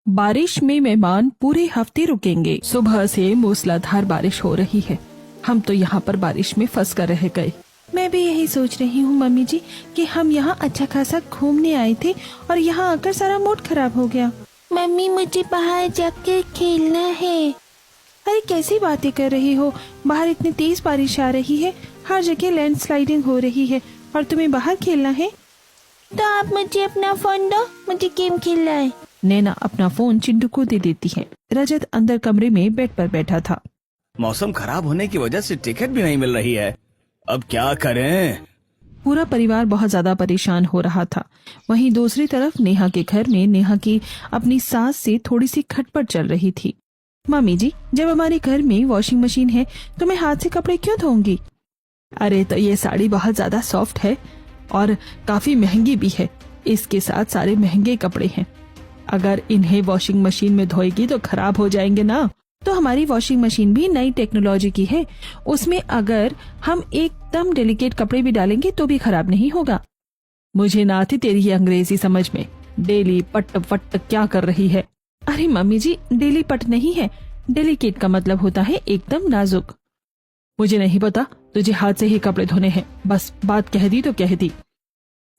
बारिश में मेहमान पूरे हफ्ते रुकेंगे। सुबह से मूसलाधार बारिश हो रही है। हम तो यहाँ पर बारिश में फंस कर रह गए। मैं भी यही सोच रही हूँ मम्मी जी कि हम यहाँ अच्छा खासा घूमने आए थे और यहाँ आकर सारा मूड खराब हो गया। मम्मी मुझे बाहर जाकर खेलना है। अरे कैसी बातें कर रही हो, बाहर इतनी तेज बारिश आ रही है, हर जगह लैंडस्लाइडिंग हो रही है और तुम्हें बाहर खेलना है। तो आप मुझे अपना फोन दो, मुझे गेम खेलना है। नैना अपना फोन चिंटू को दे देती है। रजत अंदर कमरे में बेड पर बैठा था। मौसम खराब होने की वजह से टिकट भी नहीं मिल रही है, अब क्या करें। पूरा परिवार बहुत ज्यादा परेशान हो रहा था। वहीं दूसरी तरफ नेहा के घर में नेहा की अपनी सास से थोड़ी सी खटपट चल रही थी। मम्मी जी, जब हमारे घर में वॉशिंग मशीन है तो मैं हाथ से कपड़े क्यों धोऊंगी? अरे तो ये साड़ी बहुत ज्यादा सॉफ्ट है और काफी महंगी भी है। इसके साथ सारे महंगे कपड़े हैं, अगर इन्हें वॉशिंग मशीन में धोएगी तो खराब हो जाएंगे ना। तो हमारी वॉशिंग मशीन भी नई टेक्नोलॉजी की है, उसमें अगर हम एकदम डेलिकेट कपड़े भी डालेंगे तो भी खराब नहीं होगा। मुझे ना आती तेरी ये अंग्रेजी समझ में। डेली पट वट क्या कर रही है? अरे मम्मी जी, डेली पट नहीं है, डेलिकेट का मतलब होता है एकदम नाजुक। मुझे नहीं पता, तुझे हाथ से ही कपड़े धोने हैं, बस बात कह दी तो कह दी।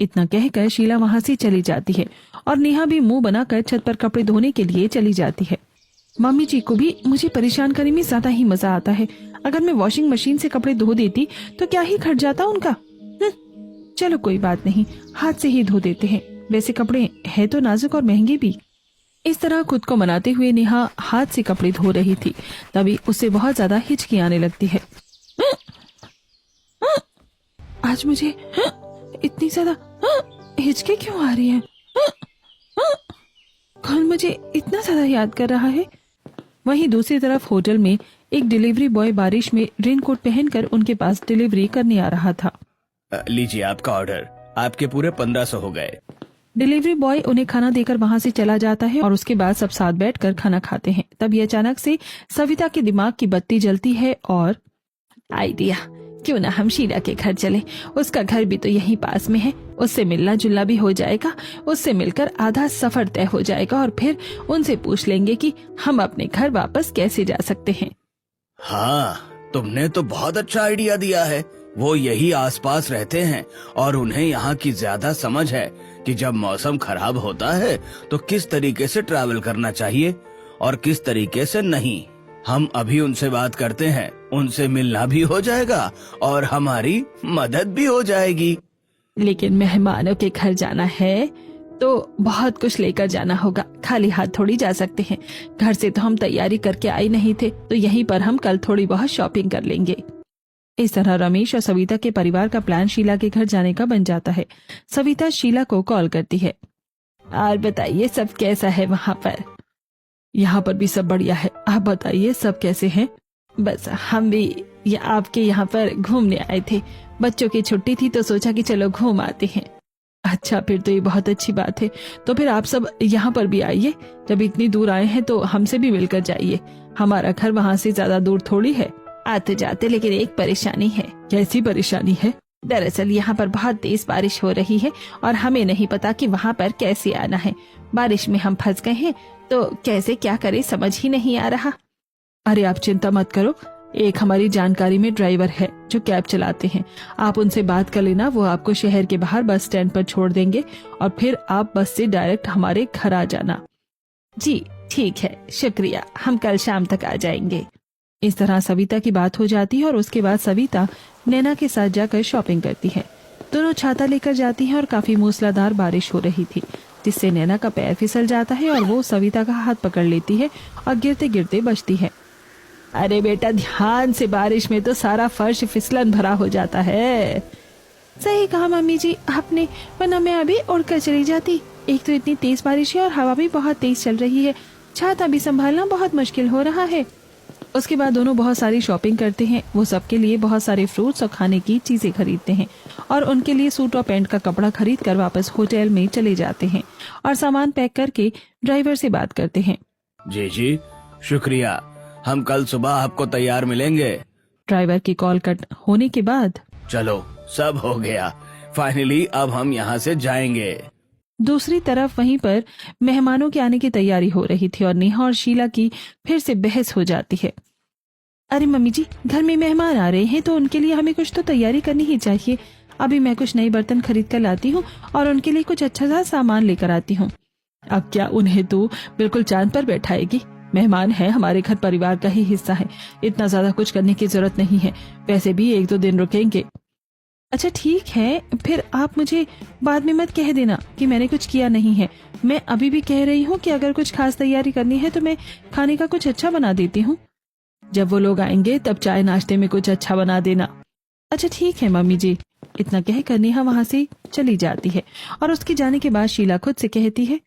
इतना कहकर शीला वहां से चली जाती है और नेहा भी मुंह बनाकर छत पर कपड़े धोने के लिए चली जाती है। मम्मी जी को भी मुझे परेशान करने में ज्यादा ही मजा आता है। अगर मैं वॉशिंग मशीन से कपड़े धो देती तो क्या ही घट जाता उनका। चलो कोई बात नहीं, हाथ से ही धो देते हैं, वैसे कपड़े है तो नाजुक और महंगे भी। इस तरह खुद को मनाते हुए नेहा हाथ से कपड़े धो रही थी, तभी उसे बहुत ज्यादा हिचकी आने लगती है। आज मुझे इतनी ज्यादा हिचकी क्यों आ रही है? कौन मुझे इतना ज्यादा याद कर रहा है? वहीं दूसरी तरफ होटल में एक डिलीवरी बॉय बारिश में रेनकोट पहनकर उनके पास डिलीवरी करने आ रहा था। लीजिए आपका ऑर्डर, आपके पूरे 1500 हो गए। डिलीवरी बॉय उन्हें खाना देकर वहां से चला जाता है और उसके बाद सब साथ बैठकर खाना खाते हैं। तभी अचानक से सविता के दिमाग की बत्ती जलती है और आइडिया, क्यों ना हम शीला के घर चले, उसका घर भी तो यहीं पास में है, उससे मिलना जुलना भी हो जाएगा, उससे मिलकर आधा सफर तय हो जाएगा और फिर उनसे पूछ लेंगे कि हम अपने घर वापस कैसे जा सकते हैं। हाँ, तुमने तो बहुत अच्छा आइडिया दिया है। वो यही आसपास रहते हैं और उन्हें यहाँ की ज्यादा समझ है कि जब मौसम खराब होता है तो किस तरीके से ट्रैवल करना चाहिए और किस तरीके से नहीं। हम अभी उनसे बात करते हैं, उनसे मिलना भी हो जाएगा और हमारी मदद भी हो जाएगी। लेकिन मेहमानों के घर जाना है तो बहुत कुछ लेकर जाना होगा, खाली हाथ थोड़ी जा सकते हैं। घर से तो हम तैयारी करके आए नहीं थे, तो यहीं पर हम कल थोड़ी बहुत शॉपिंग कर लेंगे। इस तरह रमेश और सविता के परिवार का प्लान शीला के घर जाने का बन जाता है। सविता शीला को कॉल करती है। और बताइए सब कैसा है वहाँ पर? यहाँ पर भी सब बढ़िया है, आप बताइए सब कैसे हैं? बस हम भी आपके यहाँ पर घूमने आए थे, बच्चों की छुट्टी थी तो सोचा कि चलो घूम आते हैं। अच्छा, फिर तो ये बहुत अच्छी बात है। तो फिर आप सब यहाँ पर भी आइए, जब इतनी दूर आए हैं तो हमसे भी मिलकर जाइए। हमारा घर वहाँ से ज्यादा दूर थोड़ी है। आते जाते लेकिन एक परेशानी है। कैसी परेशानी है? दरअसल यहाँ पर बहुत तेज बारिश हो रही है और हमें नहीं पता कि वहाँ पर कैसे आना है। बारिश में हम फंस गए हैं तो कैसे क्या करें समझ ही नहीं आ रहा। अरे आप चिंता मत करो, एक हमारी जानकारी में ड्राइवर है जो कैब चलाते हैं, आप उनसे बात कर लेना, वो आपको शहर के बाहर बस स्टैंड पर छोड़ देंगे और फिर आप बस से डायरेक्ट हमारे घर आ जाना। जी ठीक है, शुक्रिया, हम कल शाम तक आ जाएंगे। इस तरह सविता की बात हो जाती है और उसके बाद सविता नैना के साथ जाकर शॉपिंग करती है। दोनों छाता लेकर जाती हैं और काफी मूसलाधार बारिश हो रही थी, जिससे नैना का पैर फिसल जाता है और वो सविता का हाथ पकड़ लेती है और गिरते गिरते बचती है। अरे बेटा ध्यान से, बारिश में तो सारा फर्श फिसलन भरा हो जाता है। सही कहा मम्मी जी आपने, वरना मैं अभी उड़कर चली जाती। एक तो इतनी तेज बारिश है और हवा भी बहुत तेज चल रही है, छाता भी संभालना बहुत मुश्किल हो रहा है। उसके बाद दोनों बहुत सारी शॉपिंग करते हैं। वो सबके लिए बहुत सारे फ्रूट्स और खाने की चीजें खरीदते हैं और उनके लिए सूट और पैंट का कपड़ा खरीद कर वापस होटल में चले जाते हैं और सामान पैक करके ड्राइवर से बात करते हैं। जी शुक्रिया, हम कल सुबह आपको तैयार मिलेंगे। ड्राइवर की कॉल कट होने के बाद चलो सब हो गया, फाइनली अब हम यहाँ से जाएंगे। दूसरी तरफ वहीं पर मेहमानों के आने की तैयारी हो रही थी और नेहा और शीला की फिर से बहस हो जाती है। अरे मम्मी जी, घर में मेहमान आ रहे हैं तो उनके लिए हमें कुछ तो तैयारी करनी ही चाहिए। अभी मैं कुछ नए बर्तन खरीद कर लाती हूँ और उनके लिए कुछ अच्छा सा सामान लेकर आती हूँ। अब क्या उन्हें तो बिल्कुल चांद पर बैठाएगी। मेहमान है, हमारे घर परिवार का ही हिस्सा है, इतना ज्यादा कुछ करने की जरूरत नहीं है। वैसे भी 1-2 दिन रुकेंगे। अच्छा ठीक है, फिर आप मुझे बाद में मत कह देना कि मैंने कुछ किया नहीं है। मैं अभी भी कह रही हूँ कि अगर कुछ खास तैयारी करनी है तो मैं खाने का कुछ अच्छा बना देती हूँ। जब वो लोग आएंगे तब चाय नाश्ते में कुछ अच्छा बना देना। अच्छा ठीक है मम्मी जी। इतना कहकर नेहा वहां से चली जाती है और उसके जाने के बाद शीला खुद से कहती है,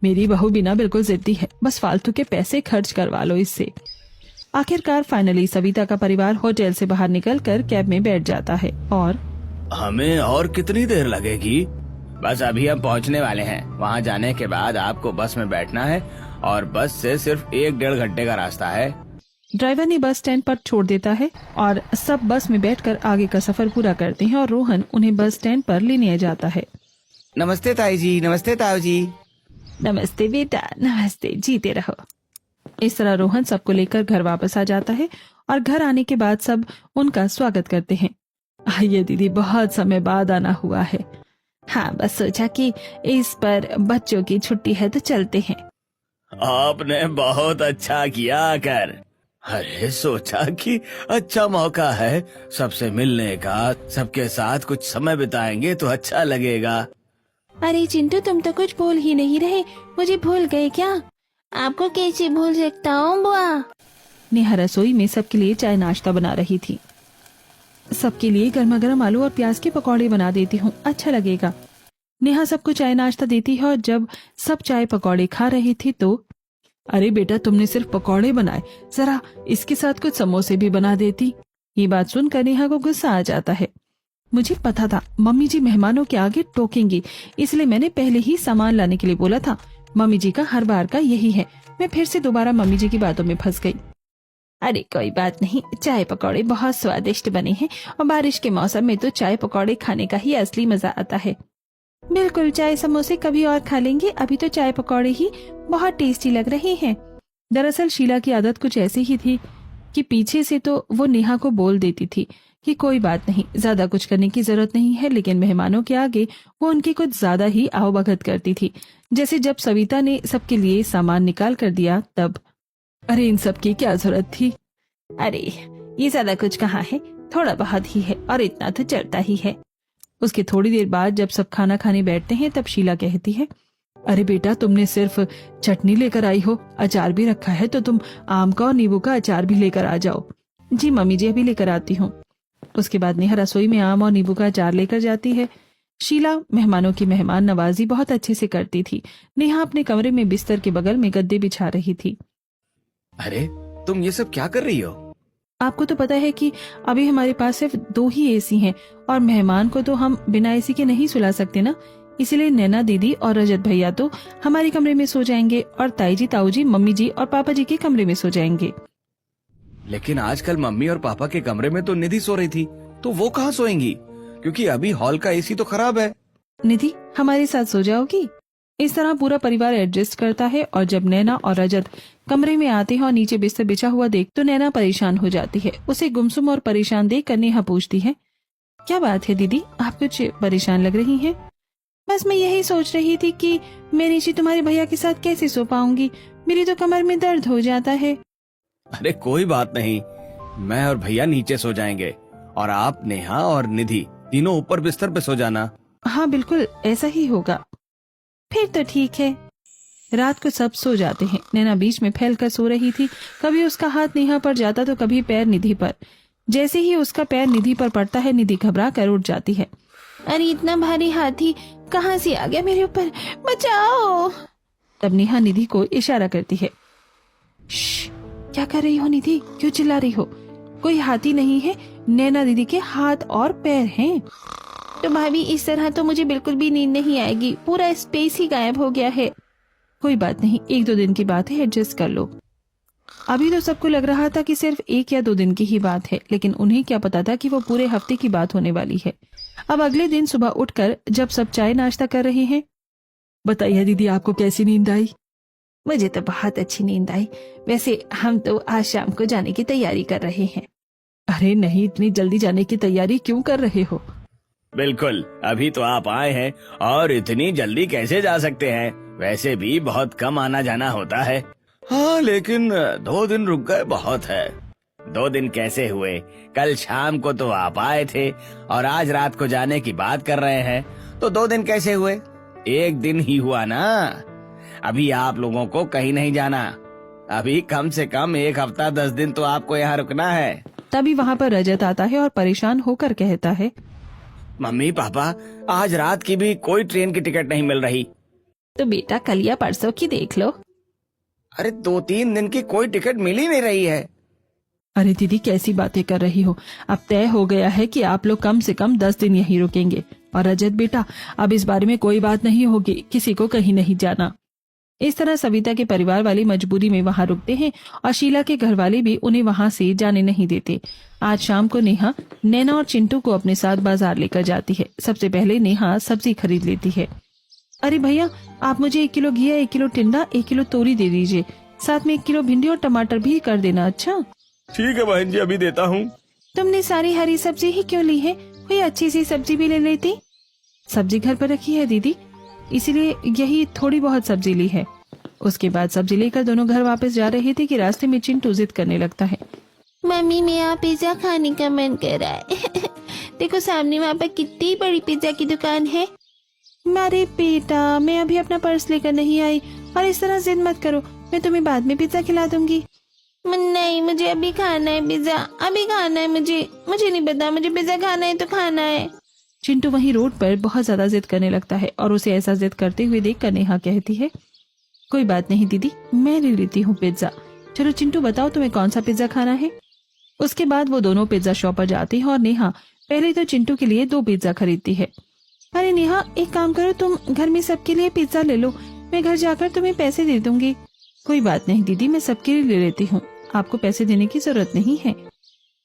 मेरी बहू बिना बिल्कुल जिद्दी है, बस फालतू के पैसे खर्च करवा लो इससे। आखिरकार फाइनली सविता का परिवार होटल से बाहर निकलकर कैब में बैठ जाता है। और हमें और कितनी देर लगेगी? बस अभी हम पहुंचने वाले हैं। वहां जाने के बाद आपको बस में बैठना है और बस से सिर्फ 1-1.5 घंटे का रास्ता है। ड्राइवर ने बस स्टैंड पर छोड़ देता है और सब बस में बैठकर आगे का सफर पूरा करते हैं और रोहन उन्हें बस स्टैंड पर लेने जाता है। नमस्ते ताई जी। नमस्ते ताऊ जी। नमस्ते बेटा, नमस्ते, जीते रहो। इस तरह रोहन सबको लेकर घर वापस आ जाता है और घर आने के बाद सब उनका स्वागत करते हैं। आइए दीदी, बहुत समय बाद आना हुआ है। हाँ, बस सोचा कि इस पर बच्चों की छुट्टी है तो चलते हैं। आपने बहुत अच्छा किया आकर। अरे सोचा कि अच्छा मौका है सबसे मिलने का, सबके साथ कुछ समय बिताएंगे तो अच्छा लगेगा। अरे चिंटू, तुम तो कुछ भूल ही नहीं रहे। मुझे भूल गए क्या? आपको कैसे भूल सकता हूँ बुआ? नेहा रसोई में सबके लिए चाय नाश्ता बना रही थी। सबके लिए गर्मा गर्म आलू और प्याज के पकौड़े बना देती हूँ, अच्छा लगेगा। नेहा सबको चाय नाश्ता देती है और जब सब चाय पकौड़े खा रही थी तो, अरे बेटा, तुमने सिर्फ पकौड़े बनाए, जरा इसके साथ कुछ समोसे भी बना देती। ये बात सुनकर नेहा को गुस्सा आ जाता है। मुझे पता था मम्मी जी मेहमानों के आगे टोकेंगी, इसलिए मैंने पहले ही सामान लाने के लिए बोला था। मम्मी जी का हर बार का यही है। मैं फिर से दोबारा मम्मी जी की बातों में फंस गई। अरे कोई बात नहीं, चाय पकौड़े बहुत स्वादिष्ट बने हैं और बारिश के मौसम में तो चाय पकौड़े खाने का ही असली मजा आता है। बिल्कुल, चाय समोसे कभी और खा लेंगे, अभी तो चाय पकौड़े ही बहुत टेस्टी लग रहे हैं। दरअसल शीला की आदत कुछ ऐसी ही थी कि पीछे से तो वो नेहा को बोल देती थी कि कोई बात नहीं, ज्यादा कुछ करने की जरूरत नहीं है, लेकिन मेहमानों के आगे वो उनकी कुछ ज्यादा ही आवभगत करती थी। जैसे जब सविता ने सबके लिए सामान निकाल कर दिया तब, अरे इन सब की क्या जरूरत थी? अरे ये ज्यादा कुछ कहाँ है, थोड़ा बहुत ही है और इतना तो चलता ही है। उसके थोड़ी देर बाद जब सब खाना खाने बैठते हैं तब शीला कहती है, अरे बेटा, तुमने सिर्फ चटनी लेकर आई हो, अचार भी रखा है तो तुम आम का और नींबू का अचार भी लेकर आ जाओ। जी मम्मी जी, अभी लेकर आती हूँ। उसके बाद नेहा रसोई में आम और नींबू का अचार लेकर जाती है। शीला मेहमानों की मेहमान नवाजी बहुत अच्छे से करती थी। नेहा अपने कमरे में बिस्तर के बगल में गद्दे बिछा रही थी। अरे तुम ये सब क्या कर रही हो? आपको तो पता है कि अभी हमारे पास सिर्फ 2 ही एसी हैं और मेहमान को तो हम बिना एसी के नहीं सुला सकते ना, इसलिए नैना दीदी और रजत भैया तो हमारे कमरे में सो जाएंगे और ताई जी, ताऊ जी, मम्मी जी और पापा जी के कमरे में सो जाएंगे। लेकिन आजकल मम्मी और पापा के कमरे में तो निधि सो रही थी, तो वो कहाँ सोएंगी? क्योंकि अभी हॉल का एसी तो खराब है। निधि हमारे साथ सो जाओगी? इस तरह पूरा परिवार एडजस्ट करता है और जब नैना और रजत कमरे में आते हैं और नीचे बिस्तर बिछा हुआ देख तो नैना परेशान हो जाती है। उसे गुमसुम और परेशान देख कर नेहा पूछती है, क्या बात है दीदी, आप कुछ परेशान लग रही हैं? बस मैं यही सोच रही थी कि मैं नीचे तुम्हारे भैया के साथ कैसे सो पाऊंगी, मेरी तो कमर में दर्द हो जाता है। अरे कोई बात नहीं, मैं और भैया नीचे सो जाएंगे और आप, नेहा और निधि तीनों ऊपर बिस्तर पे सो जाना। हाँ बिल्कुल, ऐसा ही होगा। फिर तो ठीक है। रात को सब सो जाते हैं। नैना बीच में फैलकर सो रही थी, कभी उसका हाथ नेहा पर जाता तो कभी पैर निधि पर। जैसे ही उसका पैर निधि पर पड़ता है निधि घबरा कर उठ जाती है। अरे इतना भारी हाथी कहाँ से आ गया मेरे ऊपर, बचाओ। तब नेहा निधि को इशारा करती है। क्या कर रही हो निधि, क्यों चिल्ला रही हो? कोई हाथी नहीं है, नैना दीदी के हाथ और पैर हैं। तो भाभी इस तरह तो मुझे बिल्कुल भी नींद नहीं आएगी, पूरा स्पेस ही गायब हो गया है। कोई बात नहीं, 1-2 दिन की बात है, एडजस्ट कर लो। अभी तो सबको लग रहा था कि सिर्फ 1 या 2 दिन की ही बात है, लेकिन उन्हें क्या पता था कि वो पूरे हफ्ते की बात होने वाली है। अब अगले दिन सुबह उठकर जब सब चाय नाश्ता कर रहे हैं बताइए दीदी, आपको कैसी नींद आई? मुझे तो बहुत अच्छी नींद आई। वैसे हम तो आज शाम को जाने की तैयारी कर रहे हैं। अरे नहीं, इतनी जल्दी जाने की तैयारी क्यों कर रहे हो? बिल्कुल, अभी तो आप आए हैं और इतनी जल्दी कैसे जा सकते हैं? वैसे भी बहुत कम आना जाना होता है। हाँ, लेकिन 2 दिन रुक गए बहुत है। 2 दिन कैसे हुए? कल शाम को तो आप आए थे और आज रात को जाने की बात कर रहे हैं, तो 2 दिन कैसे हुए? 1 दिन ही हुआ ना। अभी आप लोगों को कहीं नहीं जाना। अभी कम से कम 1 हफ्ता 10 दिन तो आपको यहाँ रुकना है। तभी वहाँ पर रजत आता है और परेशान होकर कहता है, मम्मी पापा, आज रात की भी कोई ट्रेन की टिकट नहीं मिल रही। तो बेटा कल या परसों की देख लो। अरे 2-3 दिन की कोई टिकट मिल ही नहीं रही है। अरे दीदी कैसी बातें कर रही हो? अब तय हो गया है कि आप लोग कम से कम 10 दिन यहीं रुकेंगे। और रजत बेटा, अब इस बारे में कोई बात नहीं होगी, किसी को कहीं नहीं जाना। इस तरह सविता के परिवार वाले मजबूरी में वहां रुकते हैं और शीला के घर वाले भी उन्हें वहां से जाने नहीं देते। आज शाम को नेहा नैना और चिंटू को अपने साथ बाजार लेकर जाती है। सबसे पहले नेहा सब्जी खरीद लेती है। अरे भैया, आप मुझे 1 किलो घिया, 1 किलो टिंडा, 1 किलो तोरी दे दीजिए। साथ में 1 किलो भिंडी और टमाटर भी कर देना। अच्छा ठीक है बहन जी, अभी देता हूँ। तुमने सारी हरी सब्जी ही क्यों ली है? कोई अच्छी सी सब्जी भी ले लेती। सब्जी घर पर रखी है दीदी, इसीलिए यही थोड़ी बहुत सब्जी ली है। उसके बाद सब्जी लेकर दोनों घर वापस जा रहे थे कि रास्ते में चिंटू जिद करने लगता है। मम्मी, मेरा पिज्जा खाने का मन कर रहा है। देखो सामने वहाँ पर कितनी बड़ी पिज्जा की दुकान है। अरे बेटा, मैं अभी अपना पर्स लेकर नहीं आई और इस तरह जिद मत करो, मैं तुम्हें बाद में पिज्जा खिला दूंगी। नहीं, मुझे अभी खाना है पिज्जा, अभी खाना है मुझे नहीं पता, मुझे पिज्जा खाना है तो खाना है। चिंटू वहीं रोड पर बहुत ज्यादा जिद करने लगता है और उसे ऐसा जिद करते हुए देखकर नेहा कहती है, कोई बात नहीं दीदी, मैं ले लेती हूँ पिज्जा। चलो चिंटू, बताओ तुम्हें कौन सा पिज्जा खाना है? उसके बाद वो दोनों पिज्जा शॉप पर जाते हैं और नेहा पहले तो चिंटू के लिए 2 पिज्जा खरीदती है। अरे नेहा, एक काम करो, तुम घर में सबके लिए पिज्जा ले लो, मैं घर जाकर तुम्हें पैसे दे दूंगी। कोई बात नहीं दीदी, मैं सबके लिए ले लेती हूँ, आपको पैसे देने की जरूरत नहीं है।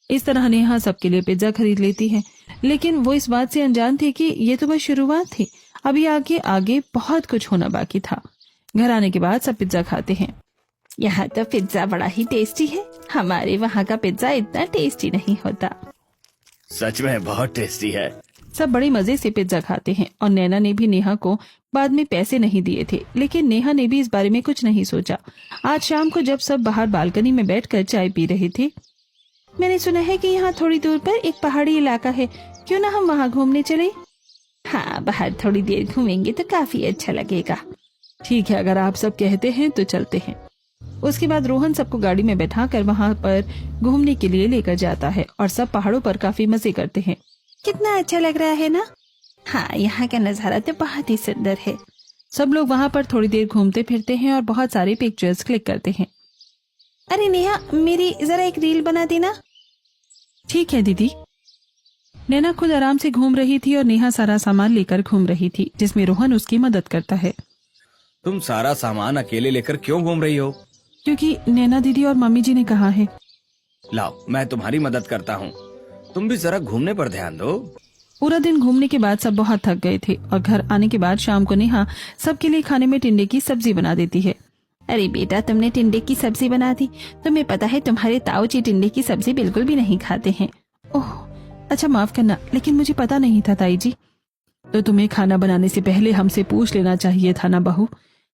इस तरह नेहा सबके लिए पिज्जा खरीद लेती है, लेकिन वो इस बात से अनजान थी कि ये तो बस शुरुआत थी, अभी आगे आगे बहुत कुछ होना बाकी था। घर आने के बाद सब पिज्जा खाते हैं। यहाँ तो पिज्जा बड़ा ही टेस्टी है, हमारे वहाँ का पिज्जा इतना टेस्टी नहीं होता। सच में बहुत टेस्टी है। सब बड़े मजे से पिज्जा खाते हैं और नैना ने भी नेहा को बाद में पैसे नहीं दिए थे, लेकिन नेहा ने भी इस बारे में कुछ नहीं सोचा। आज शाम को जब सब बाहर बालकनी में बैठकर चाय पी रहे थे, मैंने सुना है कि यहाँ थोड़ी दूर पर एक पहाड़ी इलाका है, क्यों ना हम वहाँ घूमने चले? हाँ, बाहर थोड़ी देर घूमेंगे तो काफी अच्छा लगेगा। ठीक है, अगर आप सब कहते हैं तो चलते हैं। उसके बाद रोहन सबको गाड़ी में बैठाकर वहाँ पर घूमने के लिए लेकर जाता है और सब पहाड़ों पर काफी मजे करते हैं। कितना अच्छा लग रहा है ना? हाँ, यहाँ का नजारा तो बहुत ही सुंदर है। सब लोग वहाँ पर थोड़ी देर घूमते फिरते हैं और बहुत सारे पिक्चर्स क्लिक करते हैं। अरे नेहा, मेरी जरा एक रील बना देना। ठीक है दीदी। नैना खुद आराम से घूम रही थी और नेहा सारा सामान लेकर घूम रही थी, जिसमें रोहन उसकी मदद करता है। तुम सारा सामान अकेले लेकर क्यों घूम रही हो? क्योंकि नैना दीदी और मम्मी जी ने कहा है। लाओ, मैं तुम्हारी मदद करता हूँ, तुम भी जरा घूमने पर ध्यान दो। पूरा दिन घूमने के बाद सब बहुत थक गए थे और घर आने के बाद शाम को नेहा सबके लिए खाने में टिंडे की सब्जी बना देती है। अरे बेटा, तुमने टिंडे की सब्जी बना दी। तुम्हें पता है तुम्हारे ताऊ जी टिंडे की सब्जी बिल्कुल भी नहीं खाते हैं। ओह अच्छा, माफ करना, लेकिन मुझे पता नहीं था ताई जी। तो तुम्हें खाना बनाने से पहले हमसे पूछ लेना चाहिए था ना बहू।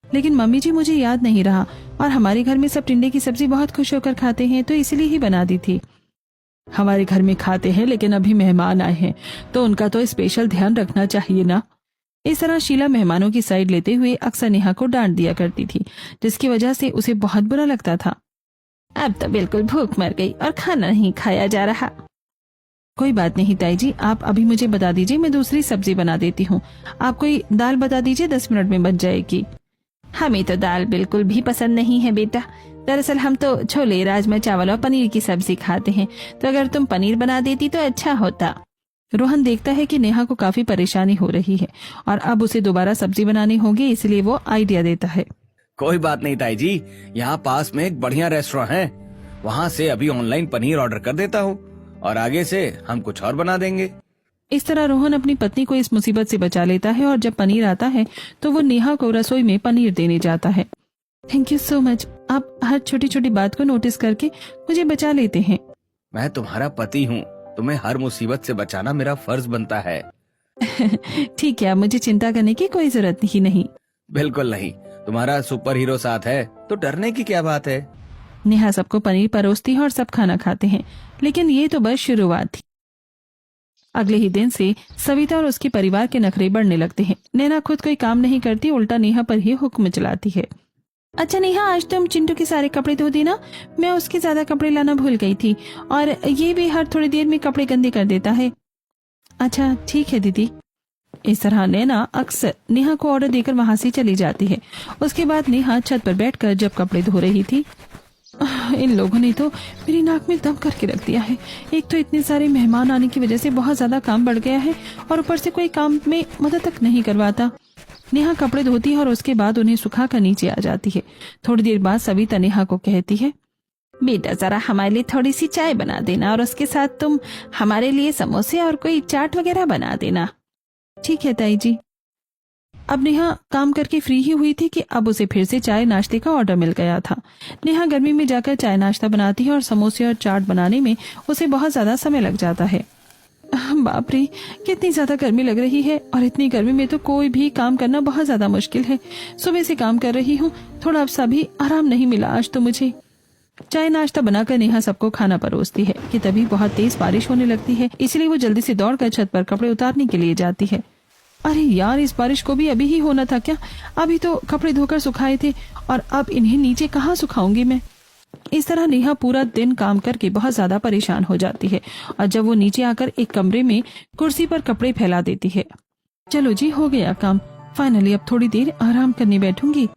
लेकिन मम्मी जी, मुझे याद नहीं रहा और हमारे घर में सब टिंडे की सब्जी बहुत खुश होकर खाते हैं, तो इसलिए ही बना दी थी। हमारे घर में खाते हैं, लेकिन अभी मेहमान आए हैं तो उनका तो स्पेशल ध्यान रखना चाहिए ना। इस तरह शीला मेहमानों की साइड लेते हुए अक्सर नेहा को डांट दिया करती थी, जिसकी वजह से उसे बहुत बुरा लगता था। अब तो बिल्कुल भूख मर गई और खाना नहीं खाया जा रहा। कोई बात नहीं ताई जी, आप अभी मुझे बता दीजिए, मैं दूसरी सब्जी बना देती हूँ। आप कोई दाल बता दीजिए, 10 मिनट में बन जाएगी। हमें तो दाल बिल्कुल भी पसंद नहीं है बेटा। दरअसल हम तो छोले, राजमा चावल और पनीर की सब्जी खाते हैं, तो अगर तुम पनीर बना देती तो अच्छा होता। रोहन देखता है कि नेहा को काफी परेशानी हो रही है और अब उसे दोबारा सब्जी बनानी होगी, इसलिए वो आइडिया देता है। कोई बात नहीं ताई जी, यहाँ पास में एक बढ़िया रेस्टोरेंट है, वहाँ से अभी ऑनलाइन पनीर ऑर्डर कर देता हूँ और आगे से हम कुछ और बना देंगे। इस तरह रोहन अपनी पत्नी को इस मुसीबत से बचा लेता है और जब पनीर आता है तो वो नेहा को रसोई में पनीर देने जाता है। थैंक यू सो मच, आप हर छोटी छोटी बात को नोटिस करके मुझे बचा लेते हैं। मैं तुम्हारा पति हूँ, तुम्हें हर मुसीबत से बचाना मेरा फर्ज बनता है। ठीक है, अब मुझे चिंता करने की कोई जरूरत ही नहीं। बिल्कुल नहीं, तुम्हारा सुपर हीरो साथ है तो डरने की क्या बात है। नेहा सबको पनीर परोसती है और सब खाना खाते हैं, लेकिन ये तो बस शुरुआत थी। अगले ही दिन से सविता और उसके परिवार के नखरे बढ़ने लगते हैं। नैना खुद कोई काम नहीं करती, उल्टा नेहा पर ही हुक्म चलाती है। अच्छा नेहा, आज तुम चिंटू के सारे कपड़े धो देना, मैं उसके ज्यादा कपड़े लाना भूल गई थी, और ये भी हर थोड़ी देर में कपड़े गंदे कर देता है। अच्छा ठीक है दीदी। इस तरह नैना अक्सर नेहा को ऑर्डर देकर वहां से चली जाती है। उसके बाद नेहा छत पर बैठकर जब कपड़े धो रही थी, इन लोगों ने तो मेरी नाक में दम करके रख दिया है। एक तो इतने सारे मेहमान आने की वजह से बहुत ज्यादा काम बढ़ गया है और ऊपर से कोई काम में मदद तक नहीं करवाता। नेहा कपड़े धोती है और उसके बाद उन्हें सुखाकर नीचे आ जाती है। थोड़ी देर बाद सविता नेहा को कहती है, बेटा जरा हमारे लिए थोड़ी सी चाय बना देना और उसके साथ तुम हमारे लिए समोसे और कोई चाट वगैरह बना देना। ठीक है ताई जी। अब नेहा काम करके फ्री ही हुई थी कि अब उसे फिर से चाय नाश्ते का ऑर्डर मिल गया था। नेहा गर्मी में जाकर चाय नाश्ता बनाती है और समोसे और चाट बनाने में उसे बहुत ज्यादा समय लग जाता है। बाप रे, कितनी ज्यादा गर्मी लग रही है, और इतनी गर्मी में तो कोई भी काम करना बहुत ज्यादा मुश्किल है। सुबह से काम कर रही हूँ, थोड़ा सा भी आराम नहीं मिला आज तो मुझे। चाय नाश्ता बनाकर नेहा सबको खाना परोसती है कि तभी बहुत तेज बारिश होने लगती है, इसलिए वो जल्दी से दौड़कर छत पर कपड़े उतारने के लिए जाती है। अरे यार, इस बारिश को भी अभी ही होना था क्या? अभी तो कपड़े धोकर सुखाए थे और अब इन्हें नीचे कहाँ सुखाऊंगी मैं। इस तरह नेहा पूरा दिन काम करके बहुत ज्यादा परेशान हो जाती है और जब वो नीचे आकर एक कमरे में कुर्सी पर कपड़े फैला देती है। चलो जी, हो गया काम, फाइनली अब थोड़ी देर आराम करने बैठूंगी।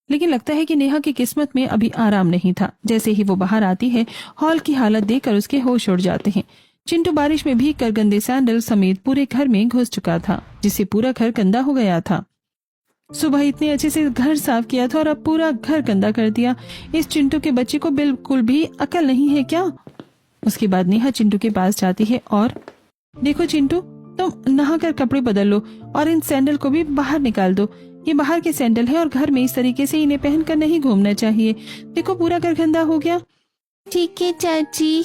लेकिन लगता है कि नेहा की किस्मत में अभी आराम नहीं था। जैसे ही वो बाहर आती है, हॉल की हालत देखकर उसके होश उड़ जाते हैं। चिंटू बारिश में भीग कर गंदे सैंडल समेत पूरे घर में घुस चुका था, जिससे पूरा घर गंदा हो गया था। सुबह इतने अच्छे से घर साफ किया था और अब पूरा घर गंदा कर दिया। इस चिंटू के बच्चे को बिल्कुल भी अकल नहीं है क्या? उसके बाद नेहा चिंटू के पास जाती है और, देखो चिंटू, तुम नहाकर कपड़े बदल लो और इन सैंडल को भी बाहर निकाल दो। ये बाहर के सैंडल है और घर में इस तरीके से इन्हें पहनकर नहीं घूमना चाहिए। देखो पूरा घर गंदा हो गया। ठीक है चाची।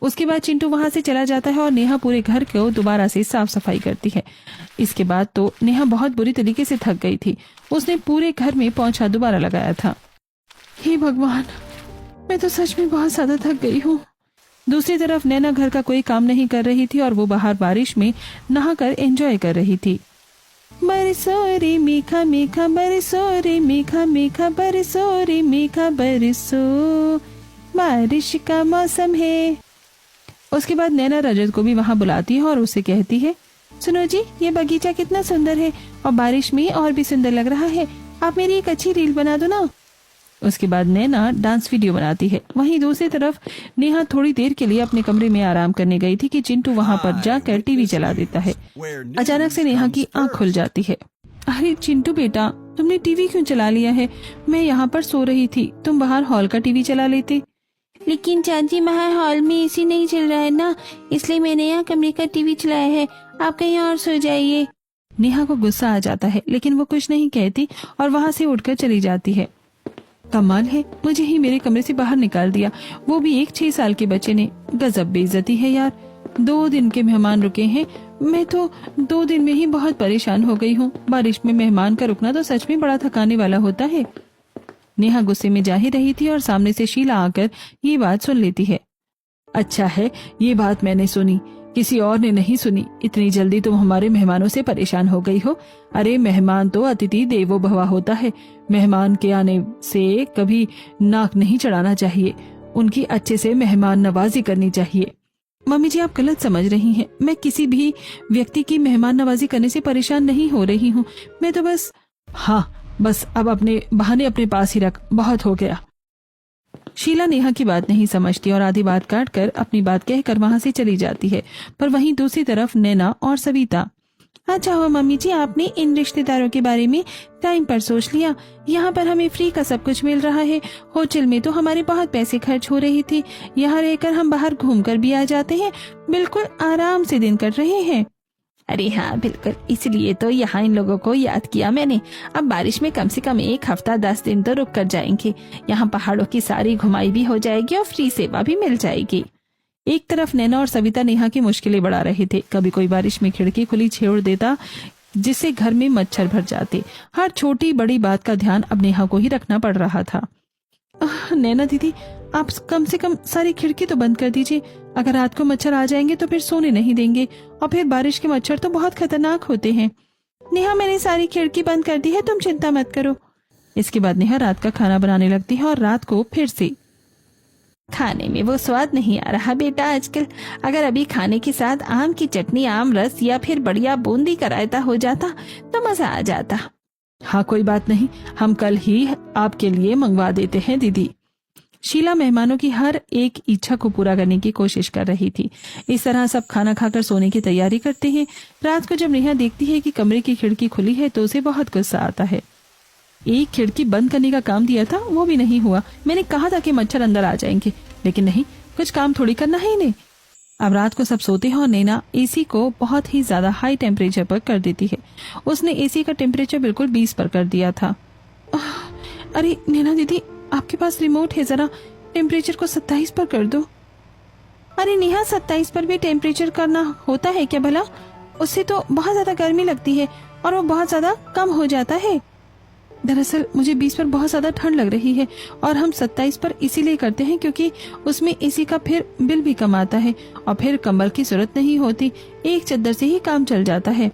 उसके बाद चिंटू वहां से चला जाता है और नेहा पूरे घर को दोबारा से साफ सफाई करती है। इसके बाद तो नेहा बहुत बुरी तरीके से थक गई थी। उसने पूरे घर में पोंछा दोबारा लगाया था। हे भगवान, मैं तो सच में बहुत ज्यादा थक गई हूँ। दूसरी तरफ नैना घर का कोई काम नहीं कर रही थी और वो बाहर बारिश में नहाकर एंजॉय कर रही थी। बरसो रे मीठा मीठा बरसो रे मीठा मीठा बरसो रे मीठा बरसो, बारिश का मौसम है। उसके बाद नैना रजत को भी वहाँ बुलाती है और उससे कहती है, सुनो जी, ये बगीचा कितना सुंदर है और बारिश में और भी सुंदर लग रहा है। आप मेरी एक अच्छी रील बना दो ना। उसके बाद नैना डांस वीडियो बनाती है। वहीं दूसरी तरफ नेहा थोड़ी देर के लिए अपने कमरे में आराम करने गई थी कि चिंटू वहाँ पर जाकर टीवी चला देता है। अचानक से नेहा की आंख खुल जाती है। अरे चिंटू बेटा, तुमने टीवी क्यों चला लिया है? मैं यहाँ पर सो रही थी, तुम बाहर हॉल का टीवी चला लेते। लेकिन चाची, बाहर हॉल में एसी नहीं चल रहा है ना, इसलिए मैंने यहाँ कमरे का टीवी चलाया है। आप कहीं और सो जाइए। नेहा को गुस्सा आ जाता है, लेकिन वो कुछ नहीं कहती और वहाँ से उठकर चली जाती है। कमाल है, मुझे ही मेरे कमरे से बाहर निकाल दिया, वो भी एक 6 साल के बच्चे ने। गजब बेइज्जती है यार। 2 दिन के मेहमान रुके हैं, मैं तो 2 दिन में ही बहुत परेशान हो गई हूँ। बारिश में मेहमान का रुकना तो सच में बड़ा थकाने वाला होता है। नेहा गुस्से में जा ही रही थी और सामने से शीला आकर ये बात सुन लेती है। अच्छा है, ये बात मैंने सुनी, किसी और ने नहीं सुनी। इतनी जल्दी तुम हमारे मेहमानों से परेशान हो गई हो। अरे मेहमान तो अतिथि देवो भव होता है। मेहमान के आने से कभी नाक नहीं चढ़ाना चाहिए, उनकी अच्छे से मेहमान नवाजी करनी चाहिए। मम्मी जी, आप गलत समझ रही हैं। मैं किसी भी व्यक्ति की मेहमान नवाजी करने से परेशान नहीं हो रही हूँ। मैं तो बस, हाँ बस, अब अपने बहाने अपने पास ही रख, बहुत हो गया। शीला नेहा की बात नहीं समझती और आधी बात काट कर अपनी बात कहकर वहां से चली जाती है। पर वहीं दूसरी तरफ नैना और सविता, अच्छा हुआ मम्मी जी आपने इन रिश्तेदारों के बारे में टाइम पर सोच लिया। यहाँ पर हमें फ्री का सब कुछ मिल रहा है। होटल में तो हमारे बहुत पैसे खर्च हो रही थी, यहाँ रहकर हम बाहर घूमकर भी आ जाते हैं, बिल्कुल आराम से दिन कट रहे हैं। अरे हाँ बिल्कुल, इसलिए तो यहाँ इन लोगों को याद किया मैंने। अब बारिश में कम से कम 1 हफ्ता 10 दिन तो रुक कर जाएंगे। यहाँ पहाड़ों की सारी घुमाई भी हो जाएगी और फ्री सेवा भी मिल जाएगी। एक तरफ नैना और सविता नेहा की मुश्किलें बढ़ा रहे थे। कभी कोई बारिश में खिड़की खुली छोड़ देता जिससे घर में मच्छर भर जाते। हर छोटी बड़ी बात का ध्यान अब नेहा को ही रखना पड़ रहा था। नैना दीदी, आप कम से कम सारी खिड़की तो बंद कर दीजिए। अगर रात को मच्छर आ जाएंगे तो फिर सोने नहीं देंगे, और फिर बारिश के मच्छर तो बहुत खतरनाक होते हैं। नेहा, मैंने सारी खिड़की बंद कर दी है, तुम चिंता मत करो। इसके बाद नेहा रात का खाना बनाने लगती है और रात को फिर से खाने में वो स्वाद नहीं आ रहा बेटा आजकल। अगर अभी खाने के साथ आम की चटनी, आम रस या फिर बढ़िया बूंदी का रायता हो जाता तो मजा आ जाता। हाँ कोई बात नहीं, हम कल ही आपके लिए मंगवा देते हैं दीदी। शीला मेहमानों की हर एक इच्छा को पूरा करने की कोशिश कर रही थी। इस तरह सब खाना खाकर सोने की तैयारी करते हैं। रात को जब नेहा देखती है कि कमरे की खिड़की खुली है तो उसे बहुत गुस्सा आता है। एक खिड़की बंद करने का काम दिया था, वो भी नहीं हुआ। मैंने कहा था कि मच्छर अंदर आ जाएंगे, लेकिन नहीं, कुछ काम थोड़ी करना है इन्हें। अब रात को सब सोते हैं और नैना एसी को बहुत ही ज्यादा हाई टेम्परेचर पर कर देती है। उसने एसी का टेम्परेचर बिल्कुल 20 पर कर दिया था। अरे नैना दीदी, आपके पास रिमोट है, जरा टेम्परेचर को 27 पर कर दो। अरे नेहा, 27 पर भी टेम्परेचर करना होता है क्या भला? उससे तो बहुत ज्यादा गर्मी लगती है और वो बहुत ज्यादा कम हो जाता है। दरअसल मुझे 20 पर बहुत ज्यादा ठंड लग रही है और हम 27 पर इसीलिए करते हैं क्योंकि उसमें एसी का फिर बिल भी कम आता है और फिर कंबल की जरूरत नहीं होती, एक चद्दर से ही काम चल जाता है।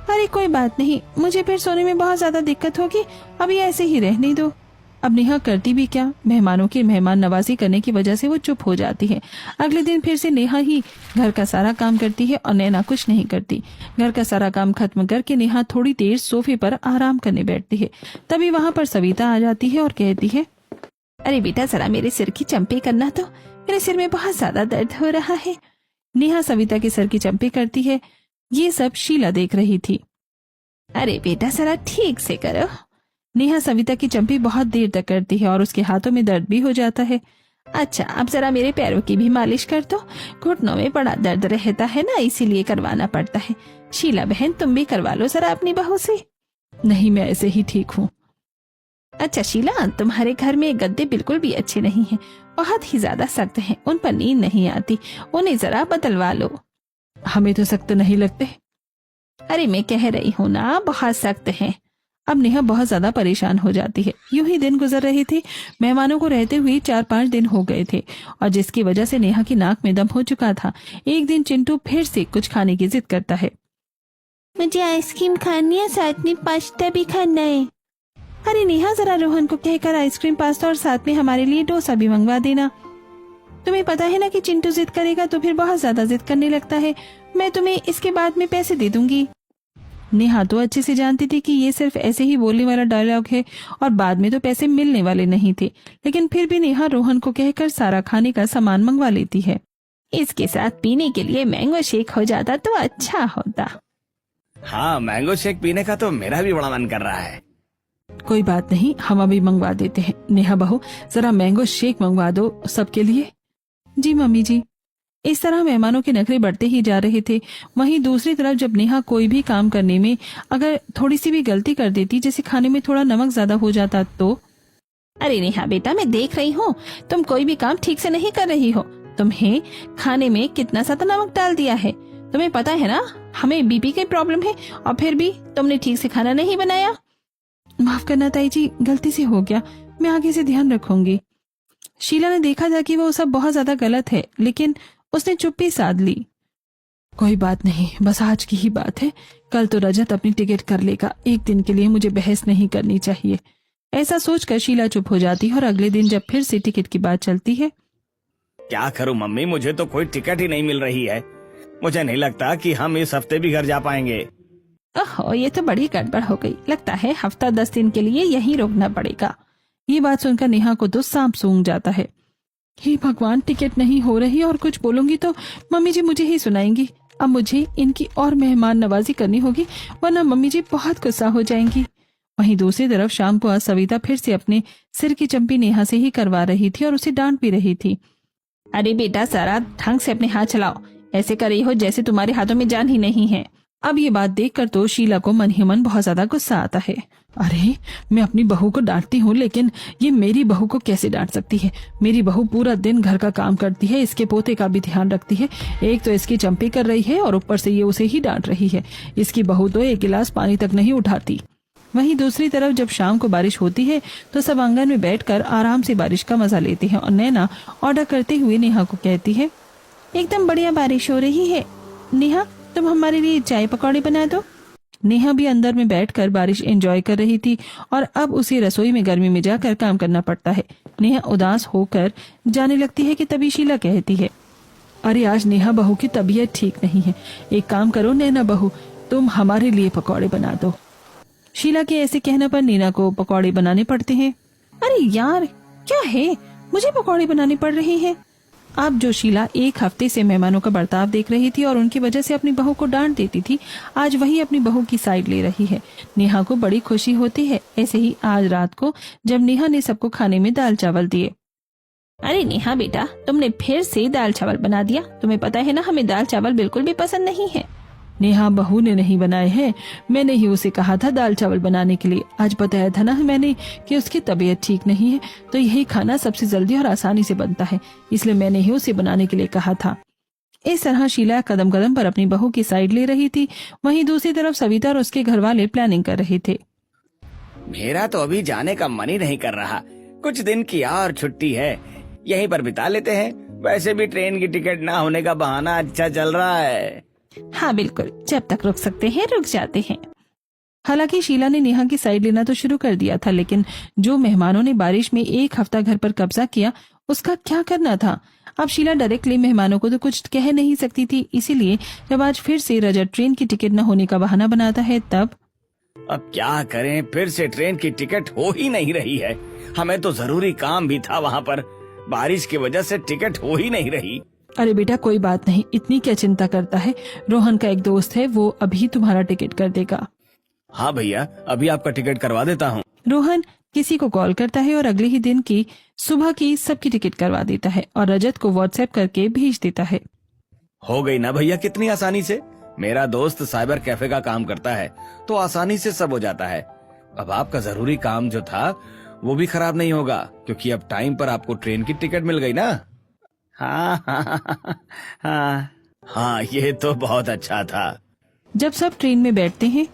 अरे कोई बात नहीं, मुझे फिर सोने में बहुत ज्यादा दिक्कत होगी, अभी ऐसे ही रहने दो। अब नेहा करती भी क्या, मेहमानों की मेहमान नवाजी करने की वजह से वो चुप हो जाती है। अगले दिन फिर से नेहा ही घर का सारा काम करती है और नैना कुछ नहीं करती। घर का सारा काम खत्म करके नेहा थोड़ी देर सोफे पर आराम करने बैठती है। तभी वहां पर सविता आ जाती है और कहती है, अरे बेटा, जरा मेरे सिर की चंपी करना, तो मेरे सिर में बहुत ज्यादा दर्द हो रहा है। नेहा सविता के सर की चंपी करती है। ये सब शीला देख रही थी। अरे बेटा, जरा ठीक से करो। नेहा सविता की चंपी बहुत देर तक करती है और उसके हाथों में दर्द भी हो जाता है। अच्छा, अब जरा मेरे पैरों की भी मालिश कर दो। घुटनों में बड़ा दर्द रहता है ना, इसीलिए करवाना पड़ता है। शीला बहन, तुम भी करवा लो जरा अपनी बहू से। नहीं, मैं ऐसे ही ठीक हूँ। अच्छा शीला, तुम्हारे घर में गद्दे बिल्कुल भी अच्छे नहीं हैं, बहुत ही ज्यादा सख्त हैं, उन पर नींद नहीं आती, उन्हें जरा बदलवा लो। हमें तो सख्त नहीं लगते। अरे मैं कह रही हूँ ना, बहुत सख्त हैं। अब नेहा बहुत ज्यादा परेशान हो जाती है। यूं ही दिन गुजर रहे थे। मेहमानों को रहते हुए 4-5 दिन हो गए थे और जिसकी वजह से नेहा की नाक में दम हो चुका था। एक दिन चिंटू फिर से कुछ खाने की जिद करता है। मुझे आइसक्रीम खानी है, साथ में पास्ता भी खाना है। अरे नेहा, जरा रोहन को कहकर आइसक्रीम, पास्ता और साथ में हमारे लिए डोसा भी मंगवा देना। तुम्हें पता है ना कि चिंटू जिद करेगा तो फिर बहुत ज्यादा जिद करने लगता है। मैं तुम्हें इसके बाद में पैसे दे दूंगी। नेहा तो अच्छे से जानती थी कि ये सिर्फ ऐसे ही बोलने वाला डायलॉग है और बाद में तो पैसे मिलने वाले नहीं थे, लेकिन फिर भी नेहा रोहन को कहकर सारा खाने का सामान मंगवा लेती है। इसके साथ पीने के लिए मैंगो शेक हो जाता तो अच्छा होता। हाँ, मैंगो शेक पीने का तो मेरा भी बड़ा मन कर रहा है। कोई बात नहीं, हम अभी मंगवा देते हैं। नेहा बहू, जरा मैंगो शेक मंगवा दो सबके लिए। जी मम्मी जी। इस तरह मेहमानों के नखरे बढ़ते ही जा रहे थे। वहीं दूसरी तरफ जब नेहा कोई भी काम करने में अगर थोड़ी सी भी गलती कर देती, जैसे खाने में थोड़ा नमक ज्यादा हो जाता तो। अरे नेहा बेटा, मैं देख रही हूँ तुम कोई भी काम ठीक से नहीं कर रही हो। तुम्हें खाने में कितना सा नमक डाल दिया है। तुम्हें पता है ना, हमें बीपी की प्रॉब्लम है और फिर भी तुमने ठीक से खाना नहीं बनाया। माफ करना ताई जी, गलती से हो गया, मैं आगे से ध्यान रखूंगी। शीला ने देखा था कि वो सब बहुत ज्यादा गलत है, लेकिन उसने चुप्पी साध ली। कोई बात नहीं, बस आज की ही बात है, कल तो रजत अपनी टिकट कर लेगा। एक दिन के लिए मुझे बहस नहीं करनी चाहिए। ऐसा सोचकर शीला चुप हो जाती है और अगले दिन जब फिर से टिकट की बात चलती है। क्या करूं मम्मी, मुझे तो कोई टिकट ही नहीं मिल रही है। मुझे नहीं लगता कि हम इस हफ्ते भी घर जा पाएंगे। ओहो, ये तो बड़ी गड़बड़ हो गई। लगता है हफ्ता 10 दिन के लिए यहीं रुकना पड़ेगा। ये बात सुनकर नेहा को तो सांप सूंघ जाता है। हे भगवान, टिकट नहीं हो रही और कुछ बोलूंगी तो मम्मी जी मुझे ही सुनाएंगी। अब मुझे इनकी और मेहमान नवाजी करनी होगी, वरना मम्मी जी बहुत गुस्सा हो जाएंगी। वहीं दूसरी तरफ शाम को आज सविता फिर से अपने सिर की चंपी नेहा से ही करवा रही थी और उसे डांट भी रही थी। अरे बेटा, जरा ढंग से अपने हाथ चलाओ। ऐसे कर रही हो जैसे तुम्हारे हाथों में जान ही नहीं है। अब ये बात देखकर तो शीला को मन ही मन बहुत ज्यादा गुस्सा आता है। अरे मैं अपनी बहू को डांटती हूँ, लेकिन ये मेरी बहू को कैसे डांट सकती है। मेरी बहू पूरा दिन घर का काम करती है, इसके पोते का भी ध्यान रखती है। एक तो इसकी चंपी कर रही है और ऊपर से ये उसे ही डांट रही है। इसकी बहू तो एक गिलास पानी तक नहीं उठाती। वहीं दूसरी तरफ जब शाम को बारिश होती है तो सब आंगन में बैठकर आराम से बारिश का मजा लेते हैं और नैना ऑर्डर करते हुए नेहा को कहती है, एकदम बढ़िया बारिश हो रही है, नेहा तुम हमारे लिए चाय पकौड़े बना दो। नेहा भी अंदर में बैठकर बारिश एंजॉय कर रही थी और अब उसे रसोई में गर्मी में जाकर काम करना पड़ता है। नेहा उदास होकर जाने लगती है कि तभी शीला कहती है, अरे आज नेहा बहू की तबीयत ठीक नहीं है, एक काम करो नैना बहू, तुम हमारे लिए पकौड़े बना दो। शीला के ऐसे कहने पर नैना को पकौड़े बनाने पड़ते हैं। अरे यार क्या है, मुझे पकौड़े बनाने पड़ रहे हैं। अब जो शीला एक हफ्ते से मेहमानों का बर्ताव देख रही थी और उनकी वजह से अपनी बहू को डांट देती थी, आज वही अपनी बहू की साइड ले रही है। नेहा को बड़ी खुशी होती है। ऐसे ही आज रात को जब नेहा ने सबको खाने में दाल चावल दिए। अरे नेहा बेटा, तुमने फिर से दाल चावल बना दिया। तुम्हें पता है ना, हमें दाल चावल बिल्कुल भी पसंद नहीं है। नेहा बहू ने नहीं बनाए हैं, मैंने ही उसे कहा था दाल चावल बनाने के लिए। आज बताया था ना मैंने कि उसकी तबीयत ठीक नहीं है, तो यही खाना सबसे जल्दी और आसानी से बनता है, इसलिए मैंने ही उसे बनाने के लिए कहा था। इस तरह शीला कदम कदम पर अपनी बहू की साइड ले रही थी। वहीं दूसरी तरफ सविता और उसके घर वाले प्लानिंग कर रहे थे। मेरा तो अभी जाने का मन ही नहीं कर रहा। कुछ दिन की और छुट्टी है, यहीं पर बिता लेते हैं। वैसे भी ट्रेन की टिकट ना होने का बहाना अच्छा चल रहा है। हाँ बिल्कुल, जब तक रुक सकते हैं रुक जाते हैं। हालांकि शीला ने नेहा की साइड लेना तो शुरू कर दिया था, लेकिन जो मेहमानों ने बारिश में एक हफ्ता घर पर कब्जा किया, उसका क्या करना था। अब शीला डायरेक्टली मेहमानों को तो कुछ कह नहीं सकती थी, इसीलिए जब आज फिर से रजत ट्रेन की टिकट न होने का बहाना बनाता है, तब अब क्या करें, फिर से ट्रेन की टिकट हो ही नहीं रही है। हमें तो जरूरी काम भी था वहाँ पर, बारिश की वजह से टिकट हो ही नहीं रही। अरे बेटा कोई बात नहीं, इतनी क्या चिंता करता है। रोहन का एक दोस्त है, वो अभी तुम्हारा टिकट कर देगा। हाँ भैया, अभी आपका टिकट करवा देता हूँ। रोहन किसी को कॉल करता है और अगले ही दिन की सुबह की सबकी टिकट करवा देता है और रजत को व्हाट्सएप करके भेज देता है। हो गई ना भैया, कितनी आसानी से। मेरा दोस्त साइबर कैफे का काम करता है, तो आसानी से सब हो जाता है। अब आपका जरूरी काम जो था वो भी खराब नहीं होगा, क्योंकि अब टाइम पर आपको ट्रेन की टिकट मिल गई ना। हाँ, ये तो बहुत अच्छा था। जब सब ट्रेन में बैठते हैं,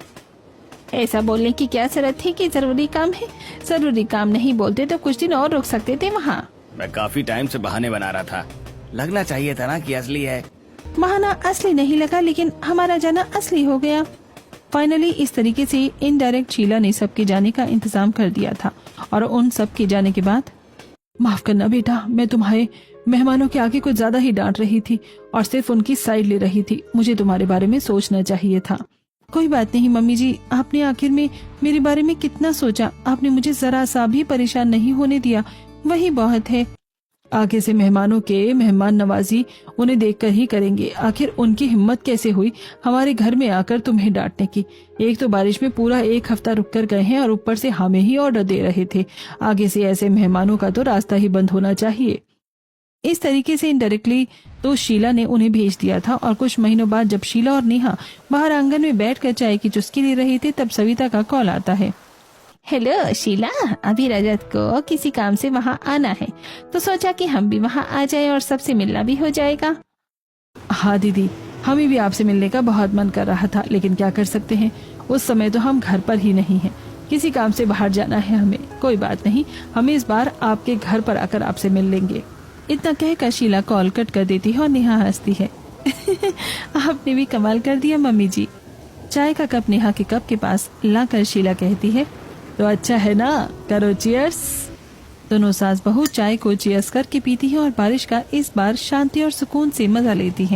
ऐसा बोलने की क्या जरूरत थी कि जरूरी काम है। जरूरी काम नहीं बोलते तो कुछ दिन और रुक सकते थे वहाँ। मैं काफी टाइम से बहाने बना रहा था, लगना चाहिए था ना कि असली है। बहाना असली नहीं लगा, लेकिन हमारा जाना असली हो गया। फाइनली इस तरीके से इनडायरेक्ट शीला ने सबके जाने का इंतजाम कर दिया था और उन सब के जाने के बाद, माफ करना बेटा, मैं तुम्हारे मेहमानों के आगे कुछ ज्यादा ही डांट रही थी और सिर्फ उनकी साइड ले रही थी। मुझे तुम्हारे बारे में सोचना चाहिए था। कोई बात नहीं मम्मी जी, आपने आखिर में मेरे बारे में कितना सोचा। आपने मुझे जरा सा भी परेशान नहीं होने दिया, वही बहुत है। आगे से मेहमानों के मेहमान नवाजी उन्हें देखकर ही करेंगे। आखिर उनकी हिम्मत कैसे हुई हमारे घर में आकर तुम्हें डांटने की। एक तो बारिश में पूरा एक हफ्ता रुक कर गए हैं और ऊपर से हमें ही ऑर्डर दे रहे थे। आगे से ऐसे मेहमानों का तो रास्ता ही बंद होना चाहिए। इस तरीके से इनडायरेक्टली तो शीला ने उन्हें भेज दिया था। और कुछ महीनों बाद जब शीला और नेहा बाहर आंगन में बैठकर चाय की चुस्की ले रही थी, तब सविता का कॉल आता है। हेलो शीला, अभी रजत को किसी काम से वहाँ आना है, तो सोचा कि हम भी वहाँ आ जाएं और सबसे मिलना भी हो जाएगा। हाँ दीदी, हमें भी आपसे मिलने का बहुत मन कर रहा था, लेकिन क्या कर सकते हैं, उस समय तो हम घर पर ही नहीं हैं। किसी काम से बाहर जाना है हमें। कोई बात नहीं, हम इस बार आपके घर पर आकर आपसे मिल लेंगे। इतना कहकर शीला कॉल कट कर देती है और नेहा हंसती है। आपने भी कमाल कर दिया मम्मी जी। चाय का कप नेहा के कप के पास लाकर शीला कहती है, तो अच्छा है ना, करो चीयर्स। दोनों सास बहू चाय को चीयर्स करके पीती हैं और बारिश का इस बार शांति और सुकून से मजा लेती हैं।